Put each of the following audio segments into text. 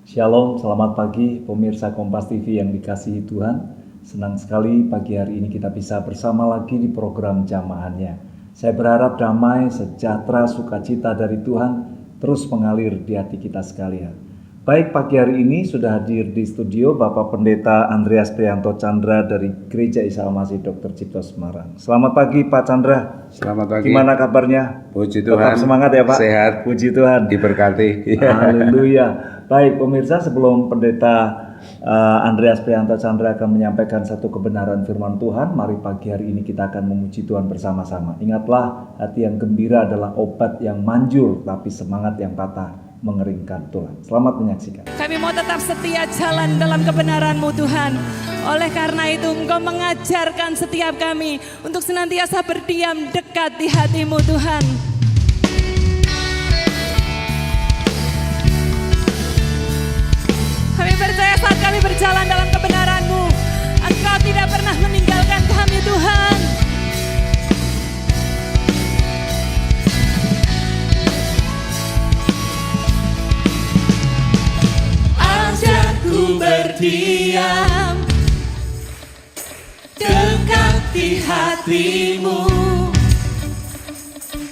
Shalom, selamat pagi pemirsa Kompas TV yang dikasihi Tuhan. Senang sekali pagi hari ini kita bisa bersama lagi di program Jamahannya. Saya berharap damai, sejahtera, sukacita dari Tuhan terus mengalir di hati kita sekalian. Baik, pagi hari ini sudah hadir di studio Bapak Pendeta Andreas Prianto Chandra dari Gereja Isa Al-Masih Dr. Cipto Semarang. Selamat pagi Pak Chandra. Selamat pagi. Gimana kabarnya? Puji Tuhan. Tetap semangat ya Pak? Sehat. Puji Tuhan. Diberkati. Haleluya. Baik pemirsa, sebelum Pendeta Andreas Prianto Chandra akan menyampaikan satu kebenaran firman Tuhan, mari pagi hari ini kita akan memuji Tuhan bersama-sama. Ingatlah, hati yang gembira adalah obat yang manjur, tapi semangat yang patah mengeringkan tulang. Selamat menyaksikan. Kami mau tetap setia jalan dalam kebenaran-Mu Tuhan. Oleh karena itu Engkau mengajarkan setiap kami untuk senantiasa berdiam dekat di hati-Mu Tuhan. Kami percaya saat kami berjalan dalam kebenaran-Mu, Engkau tidak pernah meninggalkan kami Tuhan. Ajarku berdiam dekat di hati-Mu,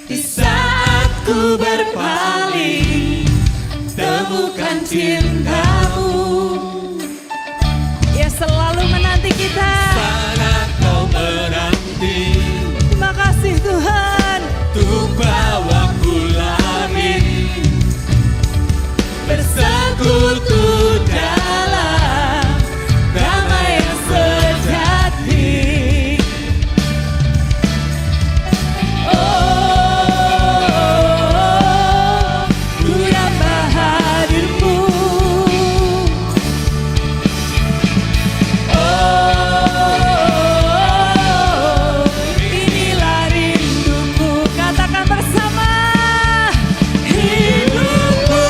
di saat ku berpaling temukan cinta-Mu. Ia selalu menanti kita. Saat kau menanti, Terima kasih Tuhan. untuk bawaku lari bersekutu dalam damai yang sejati. Ku damba hadir-Mu. Inilah rinduku. Katakan bersama. Hidupku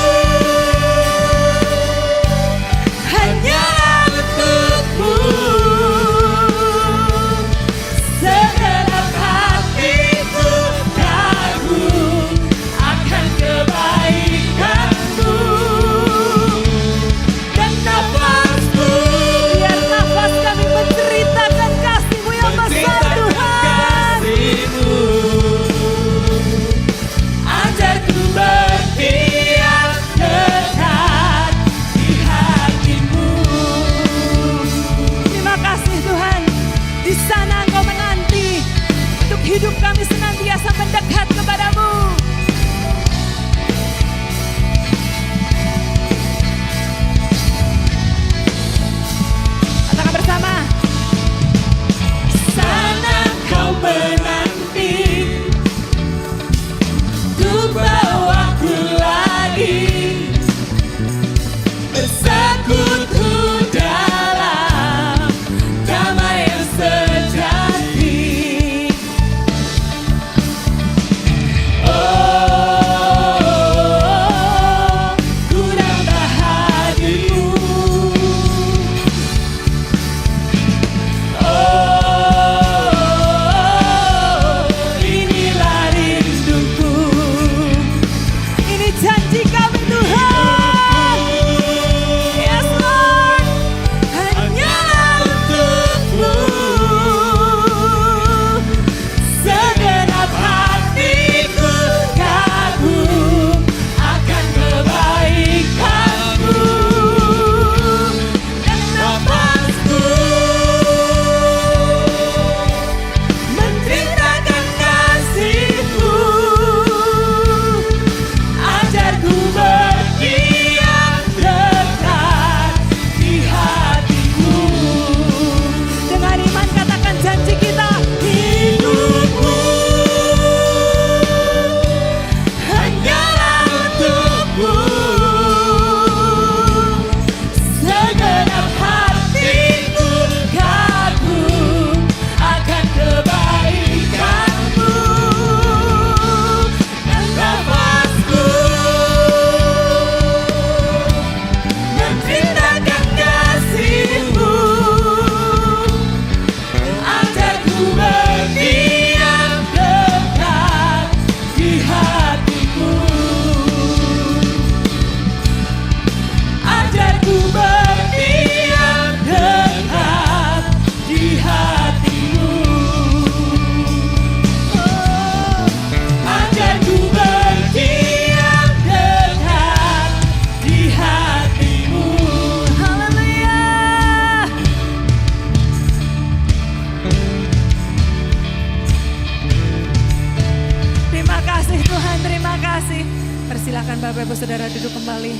sekali.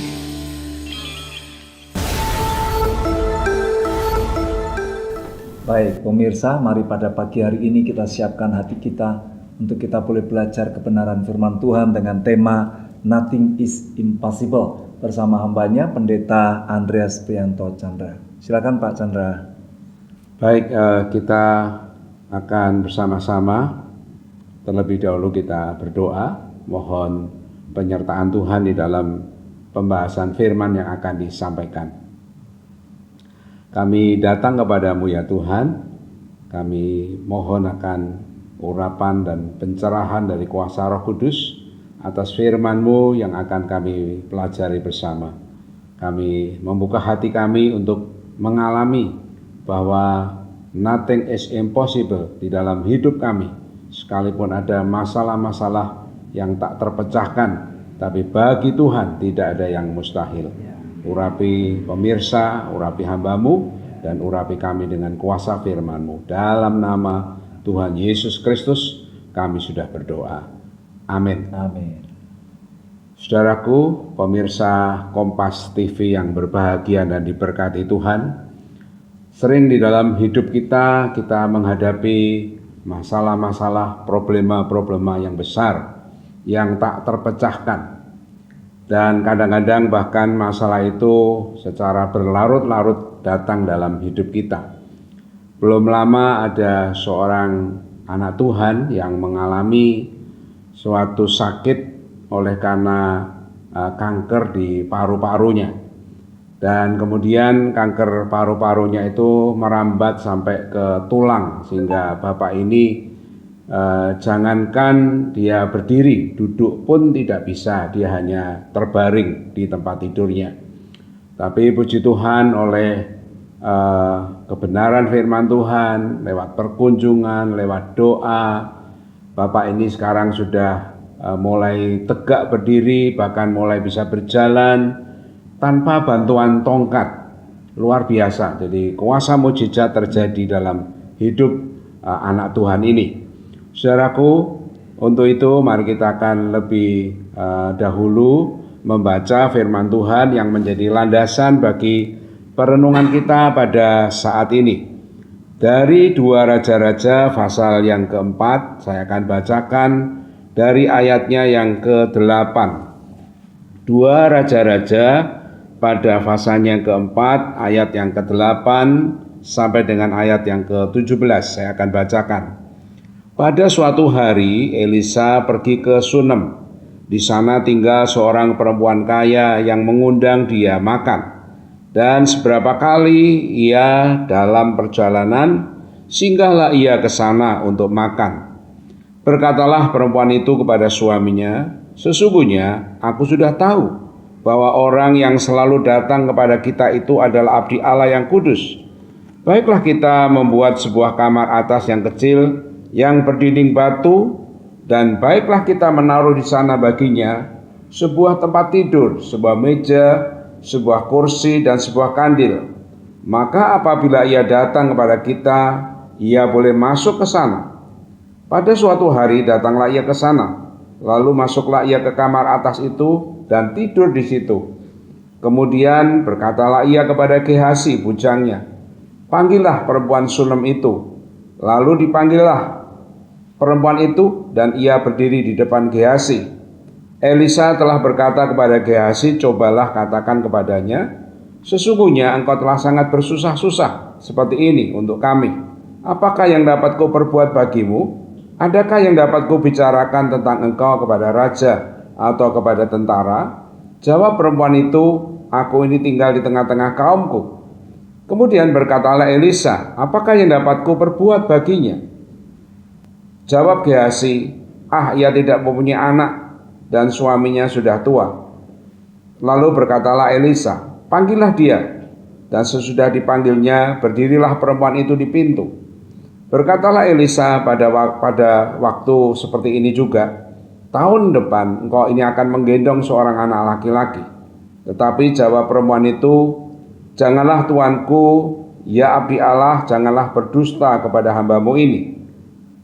Baik, pemirsa, mari pada pagi hari ini kita siapkan hati kita untuk kita boleh belajar kebenaran firman Tuhan dengan tema Nothing is Impossible bersama hambanya Pendeta Andreas Prianto Chandra. Silakan Pak Chandra. Baik, kita akan bersama-sama terlebih dahulu kita berdoa, mohon penyertaan Tuhan di dalam pembahasan firman yang akan disampaikan. Kami datang kepadamu ya Tuhan, kami mohon akan urapan dan pencerahan dari kuasa Roh Kudus atas firman-Mu yang akan kami pelajari bersama. Kami membuka hati kami untuk mengalami bahwa nothing is impossible di dalam hidup kami. Sekalipun ada masalah-masalah yang tak terpecahkan, tapi bagi Tuhan tidak ada yang mustahil. Urapi pemirsa, urapi hamba-Mu, dan urapi kami dengan kuasa firman-Mu. Dalam nama Tuhan Yesus Kristus kami sudah berdoa. Amin. Amin. Saudaraku, pemirsa Kompas TV yang berbahagia dan diberkati Tuhan, sering di dalam hidup kita menghadapi masalah-masalah, problema-problema yang besar yang tak terpecahkan. Dan kadang-kadang bahkan masalah itu secara berlarut-larut datang dalam hidup kita. Belum lama ada seorang anak Tuhan yang mengalami suatu sakit oleh karena kanker di paru-parunya. Dan kemudian kanker paru-parunya itu merambat sampai ke tulang, sehingga bapak ini jangankan dia berdiri, duduk pun tidak bisa, dia hanya terbaring di tempat tidurnya. Tapi puji Tuhan, oleh kebenaran firman Tuhan, lewat perkunjungan, lewat doa, bapak ini sekarang sudah mulai tegak berdiri, bahkan mulai bisa berjalan tanpa bantuan tongkat. Luar biasa. Jadi kuasa mujizat terjadi dalam hidup anak Tuhan ini. Saudaraku, untuk itu mari kita akan lebih dahulu membaca firman Tuhan yang menjadi landasan bagi perenungan kita pada saat ini. Dari 2 Raja-Raja pasal yang keempat, saya akan bacakan dari ayatnya yang ke-8. 2 Raja-Raja pada pasalnya yang keempat, ayat yang ke-8 sampai dengan ayat yang ke-17, saya akan bacakan. Pada suatu hari Elisa pergi ke Sunem. Di sana tinggal seorang perempuan kaya yang mengundang dia makan. Dan seberapa kali ia dalam perjalanan, singgahlah ia ke sana untuk makan. Berkatalah perempuan itu kepada suaminya, "Sesungguhnya aku sudah tahu bahwa orang yang selalu datang kepada kita itu adalah abdi Allah yang kudus. Baiklah kita membuat sebuah kamar atas yang kecil yang berdinding batu, dan baiklah kita menaruh di sana baginya sebuah tempat tidur, sebuah meja, sebuah kursi, dan sebuah kandil. Maka apabila ia datang kepada kita, ia boleh masuk ke sana. Pada suatu hari datanglah ia ke sana, lalu masuklah ia ke kamar atas itu dan tidur di situ. Kemudian berkatalah ia kepada Gehasi bujangnya, 'Panggillah perempuan Sunem itu.' Lalu dipanggillah perempuan itu dan ia berdiri di depan Gehasi. Elisa telah berkata kepada Gehasi, 'Cobalah katakan kepadanya, sesungguhnya engkau telah sangat bersusah-susah seperti ini untuk kami. Apakah yang dapat kau perbuat bagimu? Adakah yang dapat kau bicarakan tentang engkau kepada raja atau kepada tentara?' Jawab perempuan itu, 'Aku ini tinggal di tengah-tengah kaumku.' Kemudian berkatalah Elisa, 'Apakah yang dapat kau perbuat baginya?' Jawab Gehasi, 'Ia tidak mempunyai anak dan suaminya sudah tua.' Lalu berkatalah Elisa, 'Panggillah dia.' Dan sesudah dipanggilnya, berdirilah perempuan itu di pintu. Berkatalah Elisa, pada waktu seperti ini juga, tahun depan engkau ini akan menggendong seorang anak laki-laki. Tetapi jawab perempuan itu, 'Janganlah tuanku, ya abdi Allah, janganlah berdusta kepada hambamu ini.'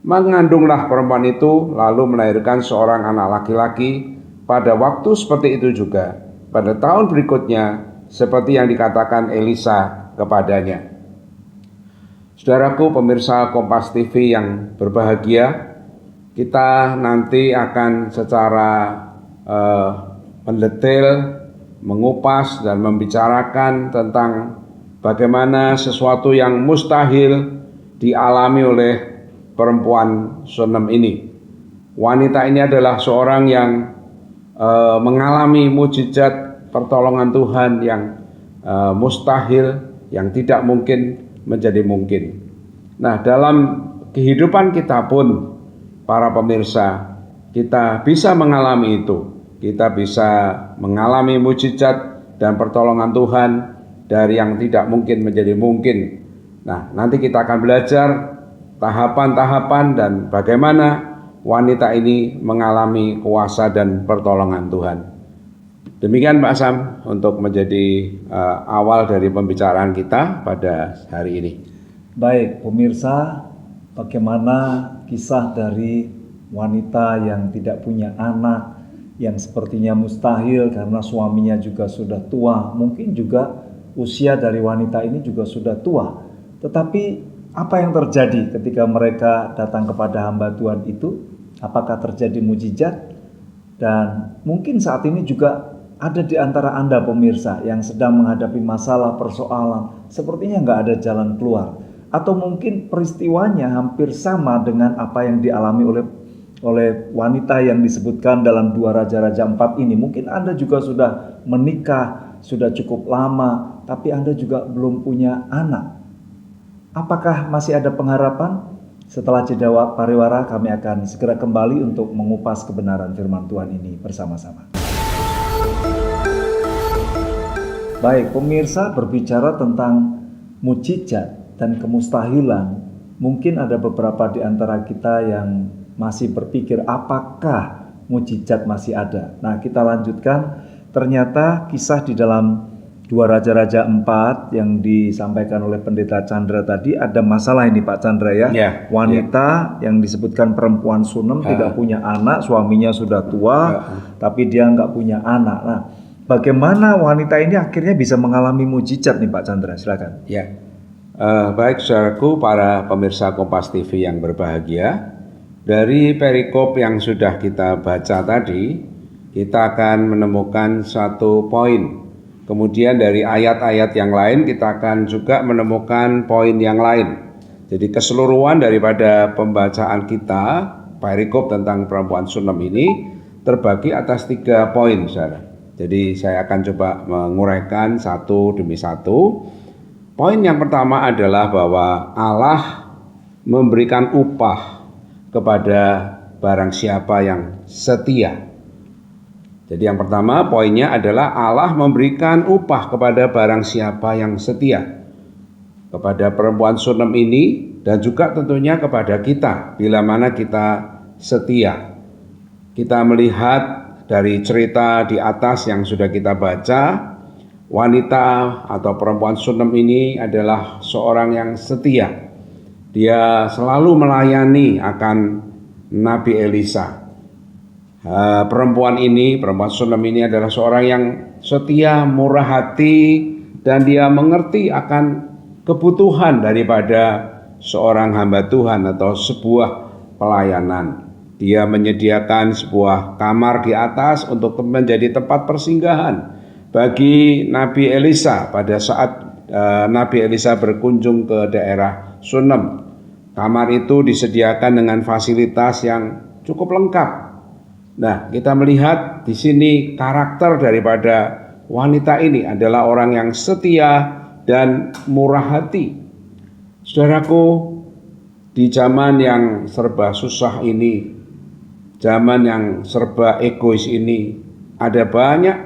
Mengandunglah perempuan itu, lalu melahirkan seorang anak laki-laki. Pada waktu seperti itu juga, pada tahun berikutnya seperti yang dikatakan Elisa kepadanya. Saudaraku pemirsa Kompas TV yang berbahagia, kita nanti akan secara mendetail mengupas dan membicarakan tentang bagaimana sesuatu yang mustahil dialami oleh perempuan Sunem ini. Wanita ini adalah seorang yang mengalami mujizat pertolongan Tuhan yang mustahil, yang tidak mungkin menjadi mungkin. Nah, dalam kehidupan kita pun, para pemirsa, kita bisa mengalami itu. Kita bisa mengalami mujizat dan pertolongan Tuhan dari yang tidak mungkin menjadi mungkin. Nah, nanti kita akan belajar tahapan-tahapan dan bagaimana wanita ini mengalami kuasa dan pertolongan Tuhan. Demikian Pak Sam untuk menjadi awal dari pembicaraan kita pada hari ini. Baik pemirsa, bagaimana kisah dari wanita yang tidak punya anak, yang sepertinya mustahil karena suaminya juga sudah tua, mungkin juga usia dari wanita ini juga sudah tua. Tetapi apa yang terjadi ketika mereka datang kepada hamba Tuhan itu? Apakah terjadi mujizat? Dan mungkin saat ini juga ada di antara Anda pemirsa yang sedang menghadapi masalah, persoalan, sepertinya nggak ada jalan keluar. Atau mungkin peristiwanya hampir sama dengan apa yang dialami oleh wanita yang disebutkan dalam 2 Raja-Raja 4 ini. Mungkin Anda juga sudah menikah, sudah cukup lama, tapi Anda juga belum punya anak. Apakah masih ada pengharapan? Setelah jeda pariwara, kami akan segera kembali untuk mengupas kebenaran firman Tuhan ini bersama-sama. Baik, pemirsa, berbicara tentang mujizat dan kemustahilan, mungkin ada beberapa di antara kita yang masih berpikir apakah mujizat masih ada. Nah, kita lanjutkan. Ternyata kisah di dalam 2 Raja-Raja 4 yang disampaikan oleh Pendeta Chandra tadi, ada masalah ini Pak Chandra ya. Wanita yang disebutkan perempuan Sunem tidak punya anak, suaminya sudah tua, tapi dia nggak punya anak. Nah, bagaimana wanita ini akhirnya bisa mengalami mujizat nih Pak Chandra? Silakan. Ya, baik saudaraku, para pemirsa Kompas TV yang berbahagia, dari perikop yang sudah kita baca tadi, kita akan menemukan satu poin. Kemudian dari ayat-ayat yang lain kita akan juga menemukan poin yang lain. Jadi keseluruhan daripada pembacaan kita, perikop tentang perempuan Sunem ini terbagi atas 3 poin, saudara. Jadi saya akan coba menguraikan satu demi satu. Poin yang pertama adalah bahwa Allah memberikan upah kepada barang siapa yang setia. Jadi yang pertama poinnya adalah Allah memberikan upah kepada barang siapa yang setia. Kepada perempuan Sunem ini dan juga tentunya kepada kita bila mana kita setia. Kita melihat dari cerita di atas yang sudah kita baca, wanita atau perempuan Sunem ini adalah seorang yang setia. Dia selalu melayani akan Nabi Elisa. Perempuan Sunem ini adalah seorang yang setia, murah hati, dan dia mengerti akan kebutuhan daripada seorang hamba Tuhan atau sebuah pelayanan. Dia menyediakan sebuah kamar di atas untuk menjadi tempat persinggahan bagi Nabi Elisa pada saat Nabi Elisa berkunjung ke daerah Sunem. Kamar itu disediakan dengan fasilitas yang cukup lengkap. Nah, kita melihat di sini karakter daripada wanita ini adalah orang yang setia dan murah hati. Saudaraku, di zaman yang serba susah ini, zaman yang serba egois ini, ada banyak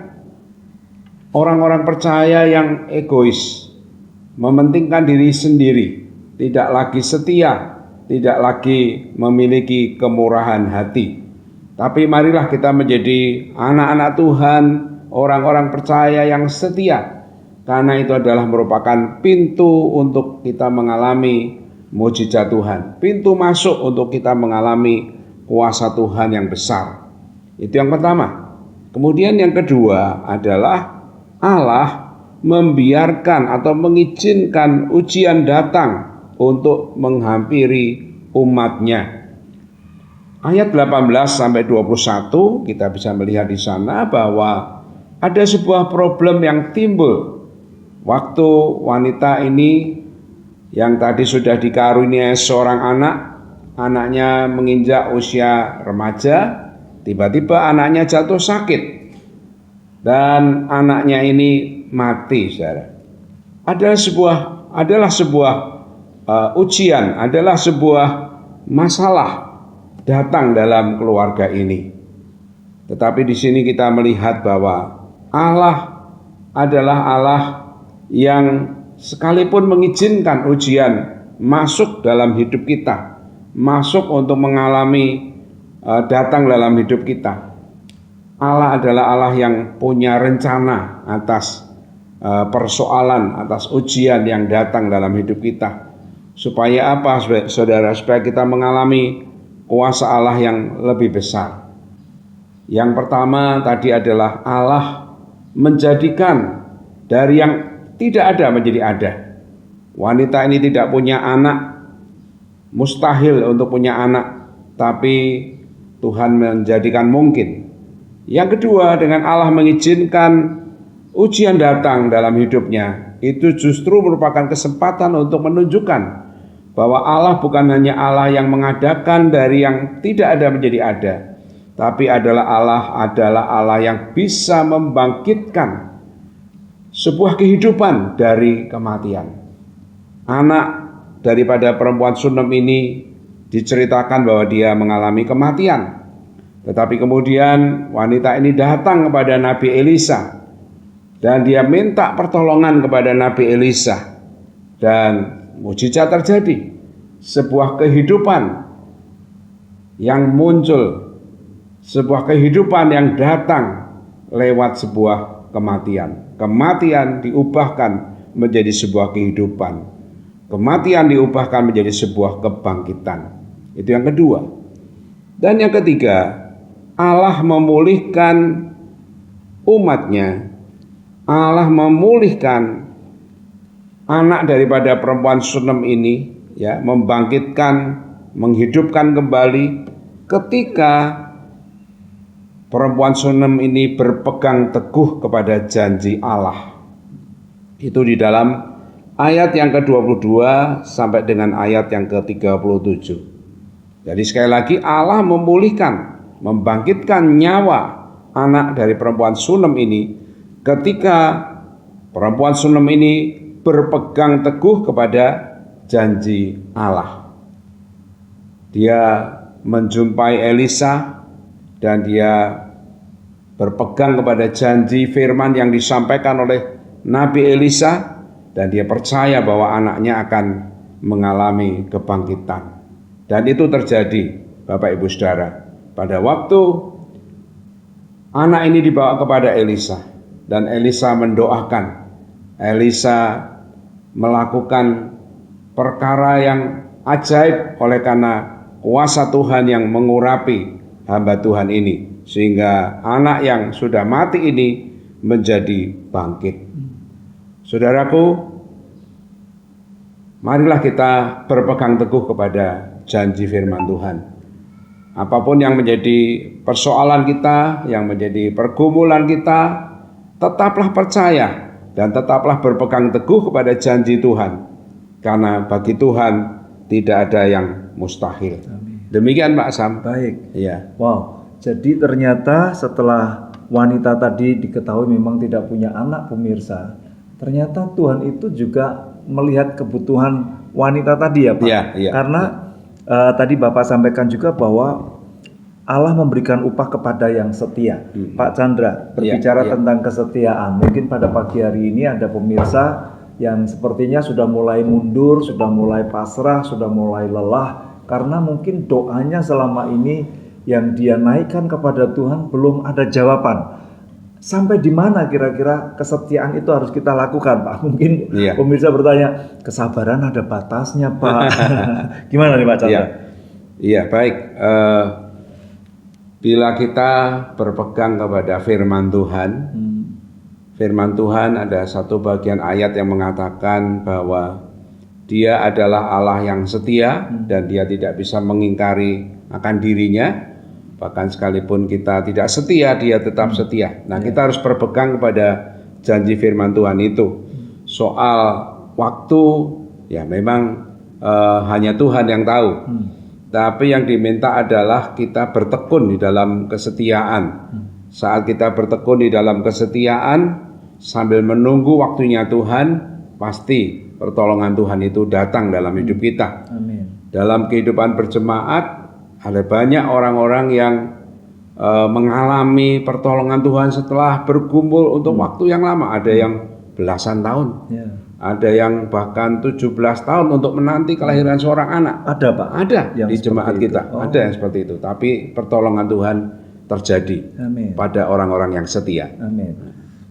orang-orang percaya yang egois, mementingkan diri sendiri, tidak lagi setia, tidak lagi memiliki kemurahan hati. Tapi marilah kita menjadi anak-anak Tuhan, orang-orang percaya yang setia. Karena itu adalah merupakan pintu untuk kita mengalami mujizat Tuhan. Pintu masuk untuk kita mengalami kuasa Tuhan yang besar. Itu yang pertama. Kemudian yang kedua adalah Allah membiarkan atau mengizinkan ujian datang untuk menghampiri umatnya. Ayat 18 sampai 21 kita bisa melihat di sana bahwa ada sebuah problem yang timbul waktu wanita ini yang tadi sudah dikaruniai seorang anak, anaknya menginjak usia remaja, tiba-tiba anaknya jatuh sakit dan anaknya ini mati, saudara. Adalah sebuah ujian, adalah sebuah masalah datang dalam keluarga ini. Tetapi di sini kita melihat bahwa Allah adalah Allah yang sekalipun mengizinkan ujian masuk dalam hidup kita, masuk untuk mengalami datang dalam hidup kita. Allah adalah Allah yang punya rencana atas persoalan, atas ujian yang datang dalam hidup kita. Supaya apa, saudara? Supaya kita mengalami kuasa Allah yang lebih besar. Yang pertama tadi adalah Allah menjadikan dari yang tidak ada menjadi ada. Wanita ini tidak punya anak, mustahil untuk punya anak, tapi Tuhan menjadikan mungkin. Yang kedua, dengan Allah mengizinkan ujian datang dalam hidupnya, itu justru merupakan kesempatan untuk menunjukkan bahwa Allah bukan hanya Allah yang mengadakan dari yang tidak ada menjadi ada, tapi adalah Allah yang bisa membangkitkan sebuah kehidupan dari kematian. Anak daripada perempuan Sunem ini diceritakan bahwa dia mengalami kematian. Tetapi kemudian wanita ini datang kepada Nabi Elisa dan dia minta pertolongan kepada Nabi Elisa. Dan mujizat terjadi, sebuah kehidupan yang muncul, sebuah kehidupan yang datang lewat sebuah kematian. Kematian diubahkan menjadi sebuah kehidupan. Kematian diubahkan menjadi sebuah kebangkitan. Itu yang kedua. Dan yang ketiga, Allah memulihkan umatnya. Allah memulihkan anak daripada perempuan Sunem ini, ya, membangkitkan, menghidupkan kembali ketika perempuan Sunem ini berpegang teguh kepada janji Allah. Itu di dalam ayat yang ke-22 sampai dengan ayat yang ke-37. Jadi sekali lagi Allah memulihkan, membangkitkan nyawa anak dari perempuan Sunem ini ketika perempuan Sunem ini berpegang teguh kepada janji Allah. Dia menjumpai Elisa dan dia berpegang kepada janji firman yang disampaikan oleh Nabi Elisa dan dia percaya bahwa anaknya akan mengalami kebangkitan. Dan itu terjadi, Bapak Ibu Saudara. Pada waktu anak ini dibawa kepada Elisa dan Elisa mendoakan, Elisa melakukan perkara yang ajaib oleh karena kuasa Tuhan yang mengurapi hamba Tuhan ini, sehingga anak yang sudah mati ini menjadi bangkit. Saudaraku, marilah kita berpegang teguh kepada janji firman Tuhan. Apapun yang menjadi persoalan kita, yang menjadi pergumulan kita, tetaplah percaya dan tetaplah berpegang teguh kepada janji Tuhan. Karena bagi Tuhan tidak ada yang mustahil. Amin. Demikian Pak Sam. Baik. Iya. Wow, jadi ternyata setelah wanita tadi diketahui memang tidak punya anak, pemirsa, ternyata Tuhan itu juga melihat kebutuhan wanita tadi ya Pak. Iya, Karena tadi Bapak sampaikan juga bahwa Allah memberikan upah kepada yang setia. Pak Chandra berbicara tentang kesetiaan. Mungkin pada pagi hari ini ada pemirsa yang sepertinya sudah mulai mundur, sudah mulai pasrah, sudah mulai lelah, karena mungkin doanya selama ini yang dia naikkan kepada Tuhan belum ada jawaban. Sampai di mana kira-kira kesetiaan itu harus kita lakukan, Pak? Mungkin pemirsa bertanya, kesabaran ada batasnya, Pak. Gimana nih Pak Chandra? Iya, baik. Bila kita berpegang kepada firman Tuhan, firman Tuhan ada satu bagian ayat yang mengatakan bahwa Dia adalah Allah yang setia dan Dia tidak bisa mengingkari akan dirinya. Bahkan sekalipun kita tidak setia, Dia tetap setia. Nah, kita harus berpegang kepada janji firman Tuhan itu. Soal waktu, ya memang hanya Tuhan yang tahu. Tapi yang diminta adalah kita bertekun di dalam kesetiaan. Saat kita bertekun di dalam kesetiaan, sambil menunggu waktunya Tuhan, pasti pertolongan Tuhan itu datang dalam hidup kita. Amin. Dalam kehidupan berjemaat, ada banyak orang-orang yang mengalami pertolongan Tuhan setelah bergumul untuk waktu yang lama. Ada yang belasan tahun. Ya. Ada yang bahkan 17 tahun untuk menanti kelahiran seorang anak. Ada Pak? Ada yang di jemaat seperti kita. itu. Oh. Ada yang seperti itu. Tapi pertolongan Tuhan terjadi Amin. pada orang-orang yang setia. Amin.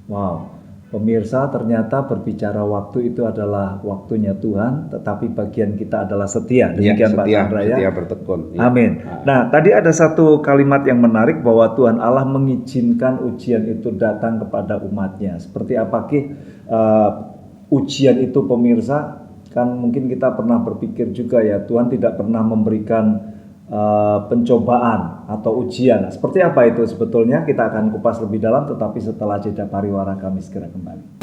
Wow. Pemirsa, ternyata berbicara waktu itu adalah waktunya Tuhan, tetapi bagian kita adalah setia. Demikian Pak Chandra ya. Setia bertekun. Ya. Amin. Nah, tadi ada satu kalimat yang menarik bahwa Tuhan Allah mengizinkan ujian itu datang kepada umatnya. Seperti apakah ujian itu pemirsa? Kan mungkin kita pernah berpikir juga ya, Tuhan tidak pernah memberikan pencobaan atau ujian. Seperti apa itu sebetulnya? Kita akan kupas lebih dalam, tetapi setelah jeda pariwara kami segera kembali.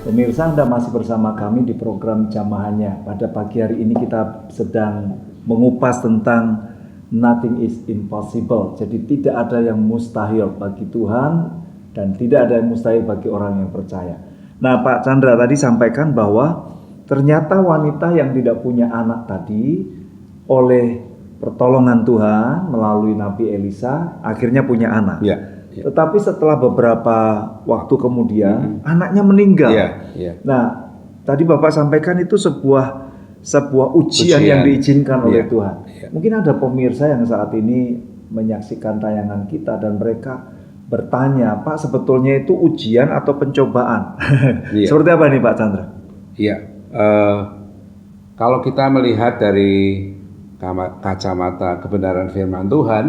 Pemirsa, Anda masih bersama kami di program Jamahannya. Pada pagi hari ini kita sedang mengupas tentang nothing is impossible. Jadi tidak ada yang mustahil bagi Tuhan dan tidak ada yang mustahil bagi orang yang percaya. Nah, Pak Chandra tadi sampaikan bahwa ternyata wanita yang tidak punya anak tadi oleh pertolongan Tuhan melalui Nabi Elisa akhirnya punya anak. Ya. Tetapi setelah beberapa waktu kemudian anaknya meninggal. Ya. Nah, tadi Bapak sampaikan itu sebuah ujian yang diizinkan oleh Tuhan. Ya. Mungkin ada pemirsa yang saat ini menyaksikan tayangan kita dan mereka bertanya, Pak, sebetulnya itu ujian atau pencobaan? Seperti apa nih Pak Chandra? Iya. Kalau kita melihat dari kacamata kebenaran firman Tuhan,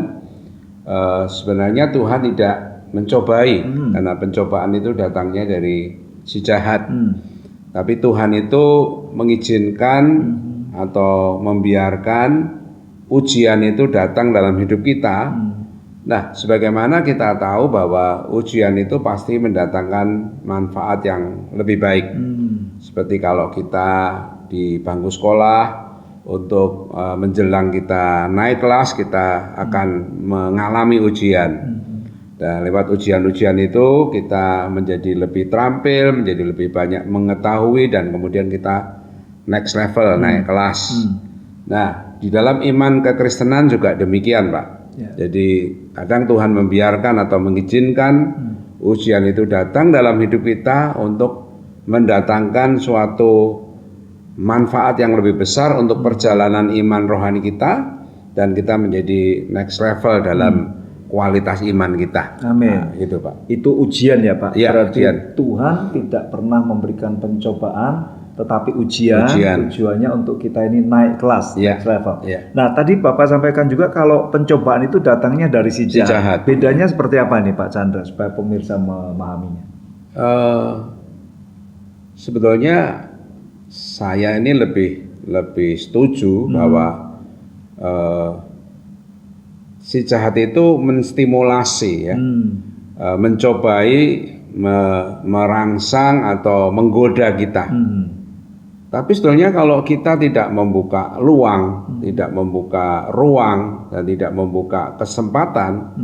sebenarnya Tuhan tidak mencobai, karena pencobaan itu datangnya dari si jahat. Tapi Tuhan itu mengizinkan atau membiarkan ujian itu datang dalam hidup kita. Nah, sebagaimana kita tahu bahwa ujian itu pasti mendatangkan manfaat yang lebih baik. Seperti kalau kita di bangku sekolah, untuk menjelang kita naik kelas, kita akan mengalami ujian. Dan lewat ujian-ujian itu kita menjadi lebih terampil, menjadi lebih banyak mengetahui, dan kemudian kita next level, naik kelas. Nah, di dalam iman kekristenan juga demikian, Pak. Jadi kadang Tuhan membiarkan atau mengizinkan ujian itu datang dalam hidup kita untuk mendatangkan suatu manfaat yang lebih besar untuk perjalanan iman rohani kita, dan kita menjadi next level dalam kualitas iman kita. Amin. Nah, itu Pak. Itu ujian ya Pak. Ya, berarti ujian. Tuhan tidak pernah memberikan pencobaan, tetapi ujian. Tujuannya untuk kita ini naik kelas, next level. Nah, tadi Bapak sampaikan juga kalau pencobaan itu datangnya dari si jahat. Bedanya seperti apa nih Pak Chandra supaya pemirsa memahaminya? Sebetulnya saya ini lebih setuju bahwa si jahat itu menstimulasi ya, mencobai, merangsang atau menggoda kita. Tapi sebetulnya kalau kita tidak membuka tidak membuka ruang, dan tidak membuka kesempatan,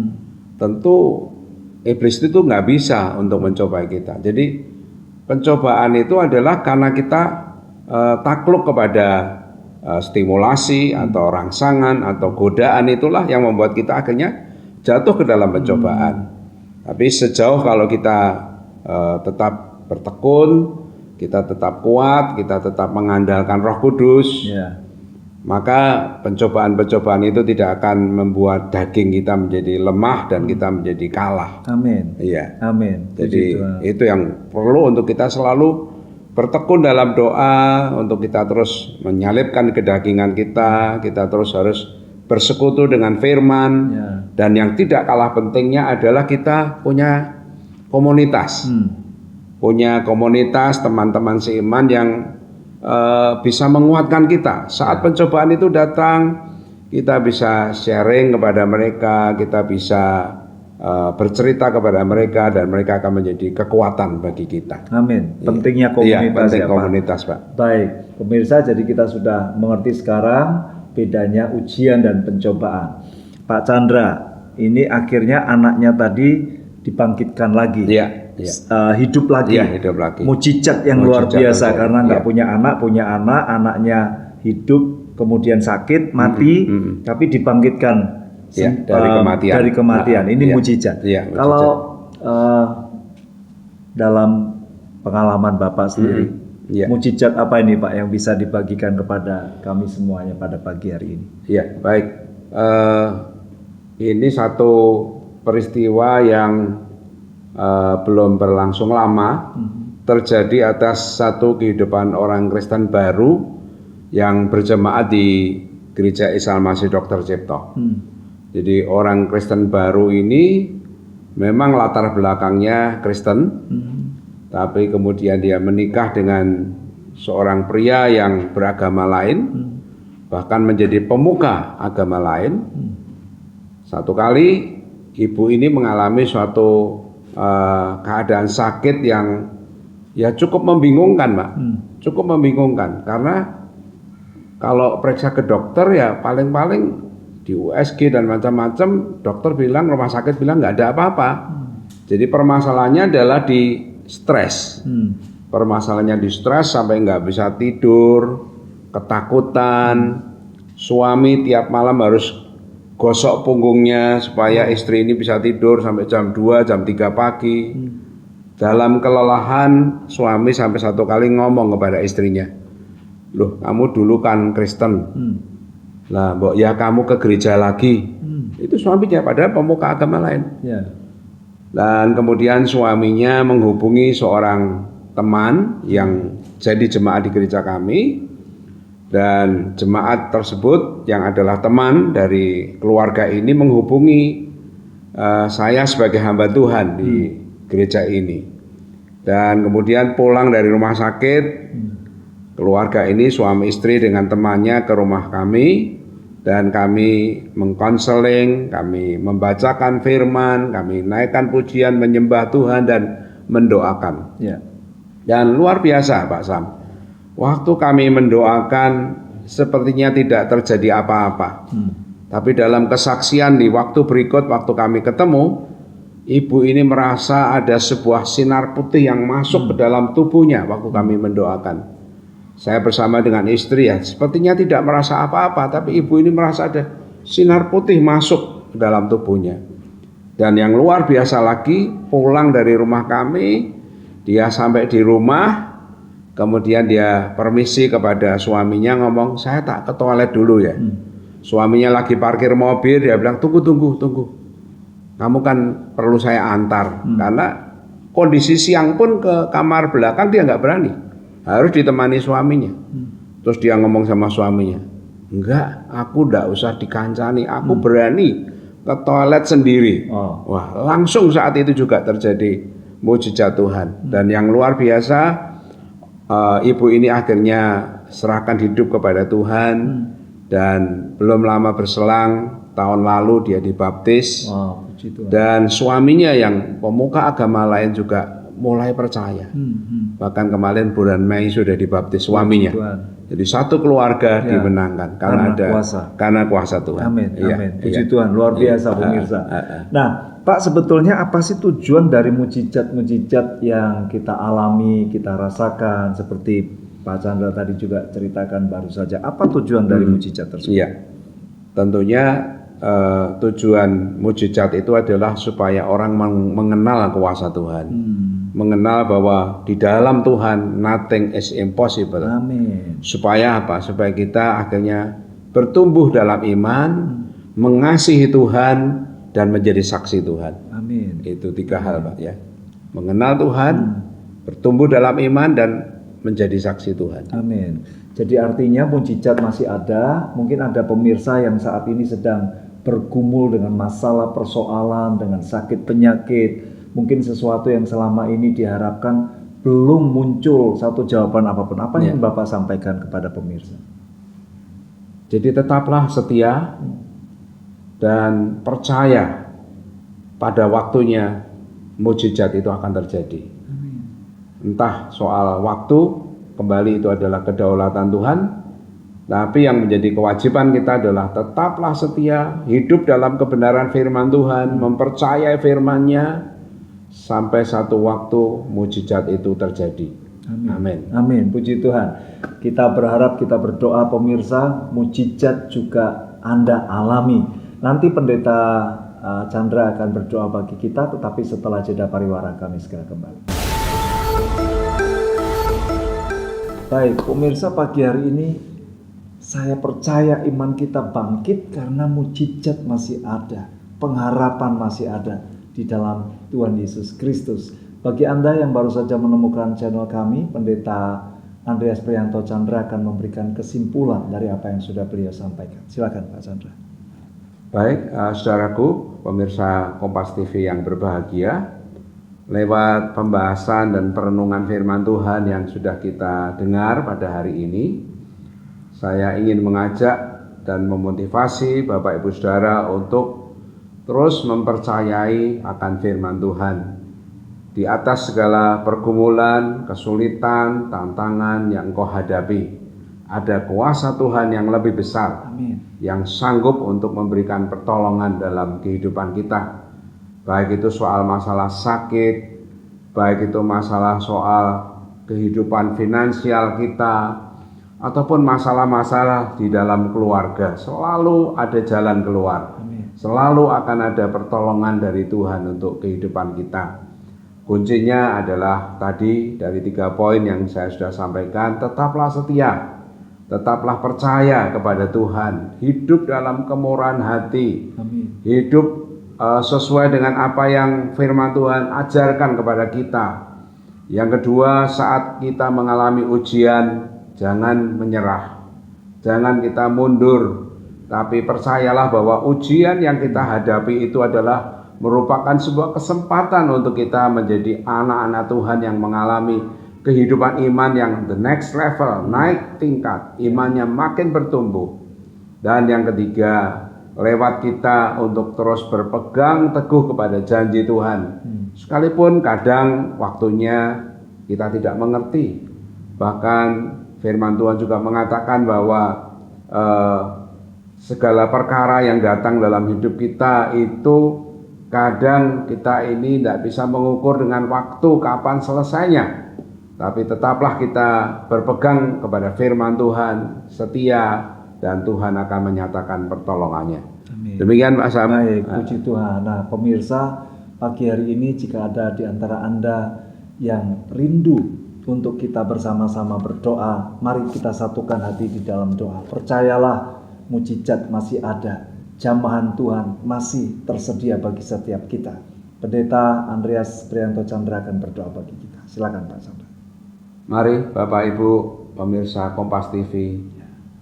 tentu iblis itu nggak bisa untuk mencobai kita. Jadi pencobaan itu adalah karena kita takluk kepada stimulasi atau rangsangan atau godaan, itulah yang membuat kita akhirnya jatuh ke dalam pencobaan. Tapi sejauh kalau kita tetap bertekun, kita tetap kuat, kita tetap mengandalkan Roh Kudus, maka pencobaan-pencobaan itu tidak akan membuat daging kita menjadi lemah dan kita menjadi kalah. Amin. Iya. Amin. Jadi itu yang perlu untuk kita selalu bertekun dalam doa, untuk kita terus menyalipkan kedagingan kita terus harus bersekutu dengan firman, Ya. dan yang tidak kalah pentingnya adalah kita punya komunitas. Punya komunitas teman-teman seiman yang bisa menguatkan kita. Saat pencobaan itu datang, kita bisa sharing kepada mereka, kita bisa bercerita kepada mereka, dan mereka akan menjadi kekuatan bagi kita. Amin. Pentingnya Iya, komunitas penting ya Pak. komunitas, Pak. Baik, pemirsa, jadi kita sudah mengerti sekarang bedanya ujian dan pencobaan. Pak Chandra, ini akhirnya anaknya tadi dibangkitkan lagi. Iya, iya. Hidup lagi. Iya, hidup lagi. Mujizat yang luar Mujizat biasa betul. karena nggak Iya. punya anak, anaknya hidup, kemudian sakit, mati, tapi dibangkitkan Iya, dari kematian. Dari kematian. Ini Iya. mujizat. Iya, mujizat. Kalau dalam pengalaman Bapak sendiri, Iya. mujizat apa ini Pak yang bisa dibagikan kepada kami semuanya pada pagi hari ini? Ya, baik. Ini satu peristiwa yang belum berlangsung lama, terjadi atas satu kehidupan orang Kristen baru yang berjemaat di Gereja Isa Al-Masih Dr. Cipto. Jadi orang Kristen baru ini memang latar belakangnya Kristen, tapi kemudian dia menikah dengan seorang pria yang beragama lain, bahkan menjadi pemuka agama lain. Satu kali ibu ini mengalami suatu keadaan sakit yang ya cukup membingungkan, Pak. Cukup membingungkan karena kalau periksa ke dokter ya paling-paling di USG dan macam-macam, dokter bilang, rumah sakit bilang nggak ada apa-apa. Jadi permasalahannya adalah di stres. Permasalahannya di stres sampai nggak bisa tidur, ketakutan. Suami tiap malam harus gosok punggungnya supaya istri ini bisa tidur sampai jam 2, jam 3 pagi. Dalam kelelahan, suami sampai satu kali ngomong kepada istrinya, "Loh, kamu dulu kan Kristen. Lah, mbok ya kamu ke gereja lagi." Itu suaminya padahal pemuka agama lain. Ya. Dan kemudian suaminya menghubungi seorang teman yang jadi jemaat di gereja kami, dan jemaat tersebut yang adalah teman dari keluarga ini menghubungi saya sebagai hamba Tuhan di gereja ini. Dan kemudian pulang dari rumah sakit, keluarga ini suami istri dengan temannya ke rumah kami, dan kami mengkonseling, kami membacakan firman, kami naikkan pujian, menyembah Tuhan dan mendoakan. Ya. Dan luar biasa Pak Sam, waktu kami mendoakan sepertinya tidak terjadi apa-apa. Tapi dalam kesaksian di waktu berikut, waktu kami ketemu, ibu ini merasa ada sebuah sinar putih yang masuk ke dalam tubuhnya waktu kami mendoakan. Saya bersama dengan istri ya, sepertinya tidak merasa apa-apa, tapi ibu ini merasa ada sinar putih masuk ke dalam tubuhnya. Dan yang luar biasa lagi, pulang dari rumah kami, dia sampai di rumah, kemudian dia permisi kepada suaminya, ngomong, "Saya tak ke toilet dulu ya." Suaminya lagi parkir mobil, dia bilang, tunggu. Kamu kan perlu saya antar, karena kondisi siang pun ke kamar belakang dia nggak berani. Harus ditemani suaminya. Terus dia ngomong sama suaminya, "Enggak, aku enggak usah dikancani, aku berani ke toilet sendiri." Wah, langsung saat itu juga terjadi mujizat Tuhan. Dan yang luar biasa, ibu ini akhirnya serahkan hidup kepada Tuhan, dan belum lama berselang tahun lalu dia dibaptis. Puji Tuhan. Dan suaminya yang pemuka agama lain juga mulai percaya. Bahkan kemarin bulan Mei sudah dibaptis suaminya. Jadi satu keluarga dimenangkan karena kuasa Tuhan. Amin. Iya, Amin. Puji iya. Tuhan, luar biasa pemirsa. Nah, Pak, sebetulnya apa sih tujuan dari mujizat-mujizat yang kita alami, kita rasakan, seperti Pak Chandra tadi juga ceritakan baru saja. Apa tujuan dari mujizat tersebut? Iya, tentunya tujuan mujizat itu adalah supaya orang mengenal kuasa Tuhan, mengenal bahwa di dalam Tuhan nothing is impossible. Amin. Supaya apa? Supaya kita akhirnya bertumbuh dalam iman, mengasihi Tuhan, dan menjadi saksi Tuhan. Amin. Itu 3 hal Pak ya. Mengenal Tuhan, bertumbuh dalam iman, dan menjadi saksi Tuhan. Amin. Jadi artinya mujizat masih ada. Mungkin ada pemirsa yang saat ini sedang bergumul dengan masalah persoalan, dengan sakit penyakit, mungkin sesuatu yang selama ini diharapkan belum muncul satu jawaban apapun. Apa yang Bapak sampaikan kepada pemirsa? Jadi tetaplah setia dan percaya pada waktunya mujizat itu akan terjadi. Entah soal waktu, kembali itu adalah kedaulatan Tuhan, tapi yang menjadi kewajiban kita adalah tetaplah setia, hidup dalam kebenaran firman Tuhan, mempercayai firman-Nya, sampai satu waktu mujizat itu terjadi. Amin. Amin. Puji Tuhan. Kita berharap, kita berdoa pemirsa, mujizat juga Anda alami. Nanti Pendeta Chandra akan berdoa bagi kita, tetapi setelah jeda pariwara kami segera kembali. Baik, pemirsa, pagi hari ini saya percaya iman kita bangkit karena mujizat masih ada, pengharapan masih ada di dalam Tuhan Yesus Kristus. Bagi Anda yang baru saja menemukan channel kami, Pendeta Andreas Priyanto Chandra akan memberikan kesimpulan dari apa yang sudah beliau sampaikan. Silakan Pak Chandra. Baik, saudaraku, pemirsa Kompas TV yang berbahagia, lewat pembahasan dan perenungan firman Tuhan yang sudah kita dengar pada hari ini, saya ingin mengajak dan memotivasi Bapak Ibu Saudara untuk terus mempercayai akan firman Tuhan. Di atas segala pergumulan, kesulitan, tantangan yang engkau hadapi, ada kuasa Tuhan yang lebih besar. Amin. Yang sanggup untuk memberikan pertolongan dalam kehidupan kita. Baik itu soal masalah sakit, baik itu masalah soal kehidupan finansial kita, ataupun masalah-masalah di dalam keluarga. Selalu ada jalan keluar. Amin. Selalu akan ada pertolongan dari Tuhan untuk kehidupan kita. Kuncinya adalah tadi dari 3 poin yang saya sudah sampaikan, tetaplah setia, tetaplah percaya kepada Tuhan, hidup dalam kemurahan hati, Amin. hidup sesuai dengan apa yang firman Tuhan ajarkan kepada kita. Yang kedua, saat kita mengalami ujian, jangan menyerah, jangan kita mundur, tapi percayalah bahwa ujian yang kita hadapi itu adalah merupakan sebuah kesempatan untuk kita menjadi anak-anak Tuhan yang mengalami kehidupan iman yang the next level, naik tingkat, imannya makin bertumbuh. Dan yang ketiga, lewat kita untuk terus berpegang teguh kepada janji Tuhan. Sekalipun kadang waktunya kita tidak mengerti. Bahkan firman Tuhan juga mengatakan bahwa segala perkara yang datang dalam hidup kita itu kadang kita ini tidak bisa mengukur dengan waktu kapan selesainya. Tapi tetaplah kita berpegang kepada firman Tuhan, setia, dan Tuhan akan menyatakan pertolongannya. Amin. Demikian Pak Sam. Baik, puji Tuhan. Nah, pemirsa, pagi hari ini jika ada di antara Anda yang rindu untuk kita bersama-sama berdoa, mari kita satukan hati di dalam doa. Percayalah, mujizat masih ada. Jamahan Tuhan masih tersedia bagi setiap kita. Pendeta Andreas Priyanto Chandra akan berdoa bagi kita. Silakan Pak Chandra. Mari Bapak Ibu pemirsa Kompas TV,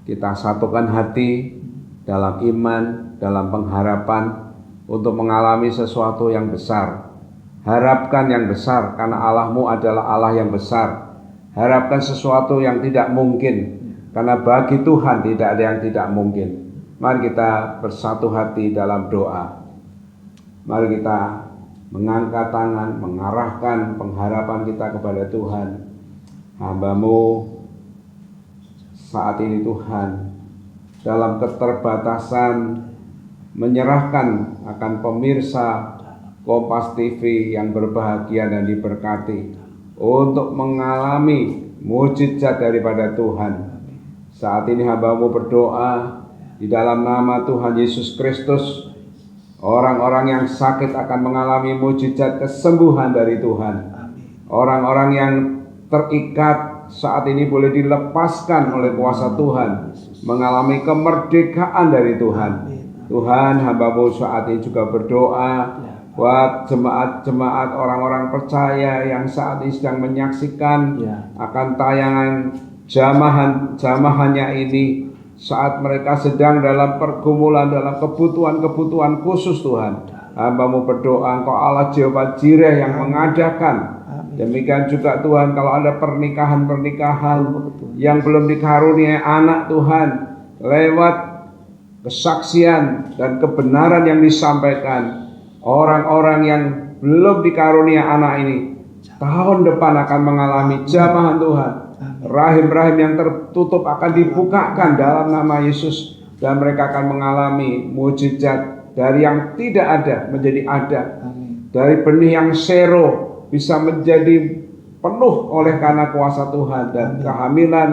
kita satukan hati dalam iman, dalam pengharapan untuk mengalami sesuatu yang besar. Harapkan yang besar karena Allahmu adalah Allah yang besar. Harapkan sesuatu yang tidak mungkin karena bagi Tuhan tidak ada yang tidak mungkin. Mari kita bersatu hati dalam doa. Mari kita mengangkat tangan, mengarahkan pengharapan kita kepada Tuhan. Hamba-Mu saat ini Tuhan, dalam keterbatasan menyerahkan akan pemirsa Kompas TV yang berbahagia dan diberkati untuk mengalami mujizat daripada Tuhan. Saat ini hamba-Mu berdoa di dalam nama Tuhan Yesus Kristus, orang-orang yang sakit akan mengalami mujizat kesembuhan dari Tuhan. Orang-orang yang terikat saat ini boleh dilepaskan oleh kuasa Tuhan, mengalami kemerdekaan dari Tuhan. Tuhan, hamba-Mu saat ini juga berdoa buat jemaat-jemaat orang-orang percaya yang saat ini sedang menyaksikan akan tayangan jamahannya ini saat mereka sedang dalam pergumulan, dalam kebutuhan-kebutuhan khusus Tuhan. Hamba-Mu berdoa Engkau Allah Jehovah Jireh yang mengadakan. Demikian juga Tuhan, kalau ada pernikahan-pernikahan yang belum dikaruniai anak Tuhan, lewat kesaksian dan kebenaran yang disampaikan, orang-orang yang belum dikaruniai anak ini tahun depan akan mengalami jamahan Tuhan. Rahim-rahim yang tertutup akan dibukakan dalam nama Yesus, dan mereka akan mengalami mujizat dari yang tidak ada menjadi ada. Dari benih yang sero bisa menjadi penuh oleh karena kuasa Tuhan, dan kehamilan,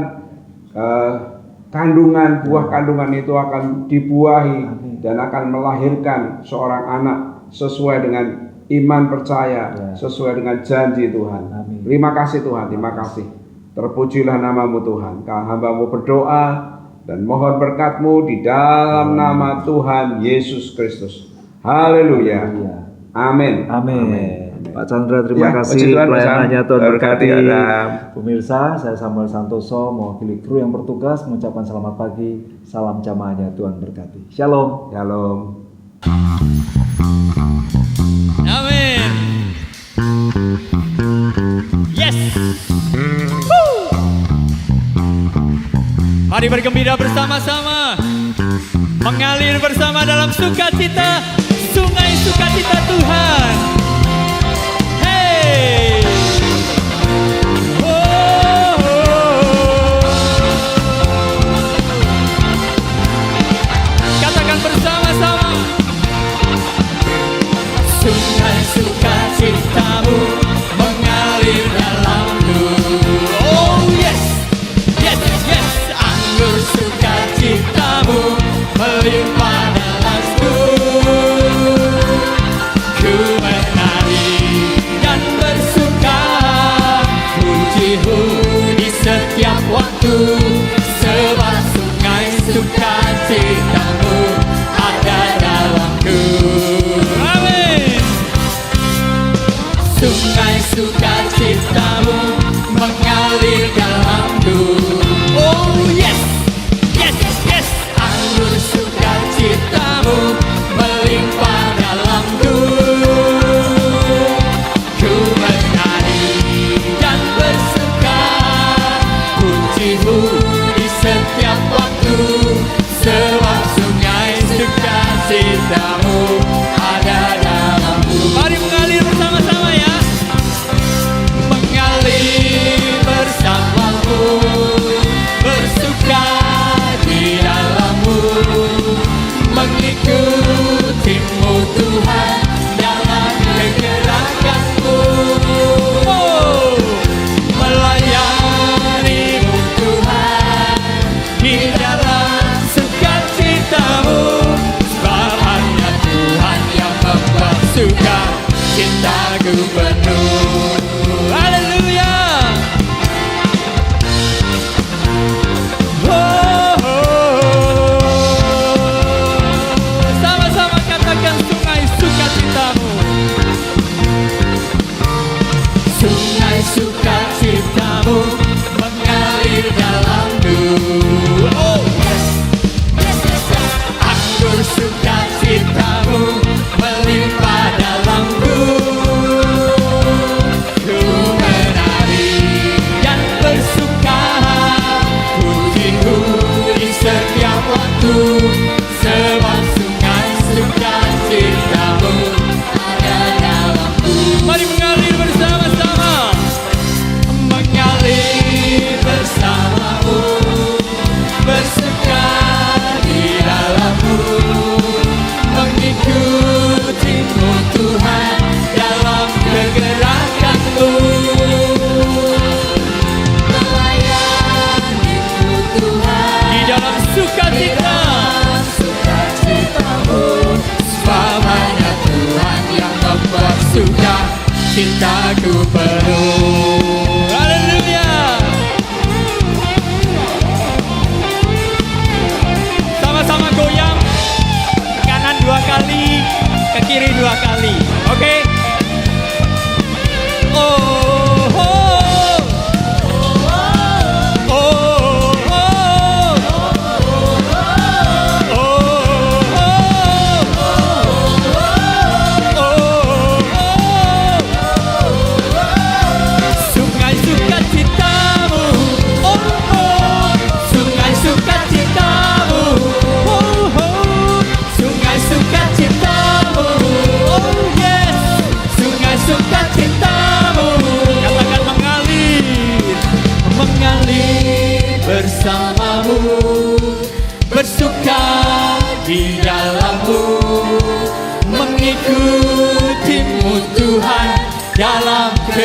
kandungan, buah kandungan itu akan dibuahi dan akan melahirkan seorang anak sesuai dengan iman percaya, sesuai dengan janji Tuhan. Terima kasih Tuhan, terima kasih. Terpujilah nama-Mu Tuhan. Hamba-Mu berdoa dan mohon berkat-Mu di dalam nama Tuhan Yesus Kristus. Haleluya. Amin. Amin. Pak Chandra, terima Ya, kasih puji Tuhan, pelayanannya, Mas. Tuhan berkati. Adam. Pemirsa, saya Samuel Santoso mewakili kru yang bertugas mengucapkan selamat pagi, salam jamaahnya, Tuhan berkati. Shalom. Shalom. Amin. Yes. Woo. Mari bergembira bersama-sama, mengalir bersama dalam sukacita, sungai sukacita Tuhan. Hey. Oh. Katakan bersama-sama. Sungai sukacitamu mengalir dalamku. Oh yes, yes, yes. Anggur sukacitamu melimpah dalamku. Ku menari dan bersuka, pujimu di setiap waktu, sebab sungai sukacitamu ada dalamku. Sungai sukacitamu mengalir dalamku. Oh yes, yes, yes. Anggur sukacitamu melimpah dalamku. Ku menari dan bersuka, pujimu di setiap waktu, sebab sungai sukacitamu ada dalamku. Mari mengalir bersama-sama ya. Mengalir bersamamu, bersuka di dalammu, mengikutimu Tuhan dalam kegerakanmu. Oh, melayanimu Tuhan di dalam sukacitamu, sebab hanya Tuhan yang membuat sukacitaku penuh. Haleluya. Oh, sama-sama katakan sungai sukacitamu. Sungai sukacitamu mengalir dalamku. Oh yes, yes, yes, yes. Anggur sukacitamu melimpah dalamku. Ku menari dan bersuka, pujimu di setiap waktu, sebab sungai sukacitamu ada dalamku. Mari mengalir bersama-sama, mengalir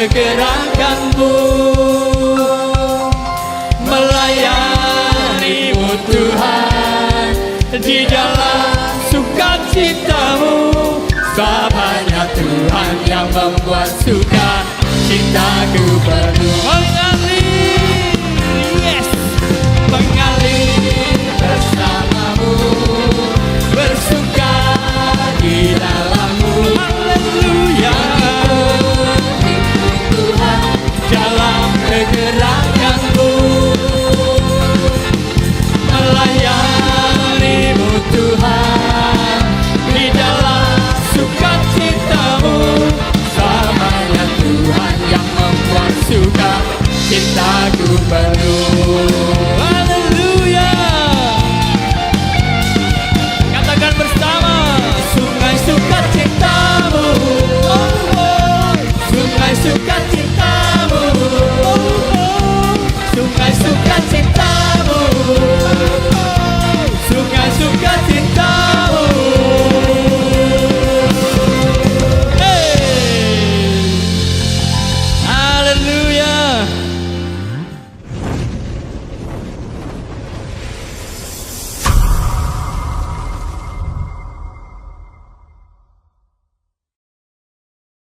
pergerakanmu, melayanimu Tuhan di dalam sukacitamu. Sabanya Tuhan yang membuat sukacitaku penuh. Mengalir, yes, mengalir bersamamu, bersuka di dalammu. Haleluya, Tuhan dalam pergerakanmu, melayanimu Tuhan di dalam sukacitamu. Samanya Tuhan yang membuat sukacitaku penuh.